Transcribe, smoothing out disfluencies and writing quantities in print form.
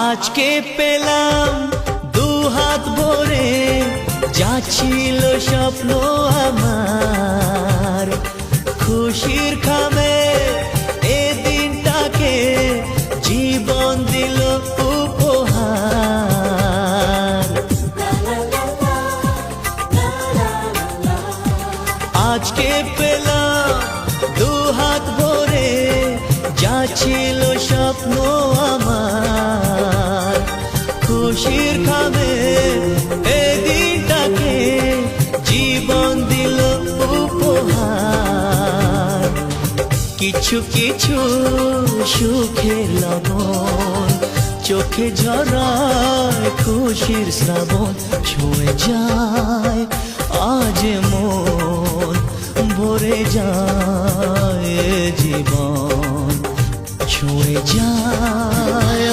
আজকে পেলাম দু হাত ভরে, যা ছিল স্বপ্ন আমার। খুশির খামে এ দিনটাকে জীবন দিল উপহার। আজকে পেলাম দু হাত ভরে, যা ছিল স্বপ্ন আমার। খুশির খামে এ দিনটাকে জীবন দিল উপহার। কিছু কিছু সুখের লবণ চোখে ঝরায় খুশির শ্রাবণ। ছুঁয়ে যায় আজ মন, ভরে যায় জীবন। ছুঁয়ে যায়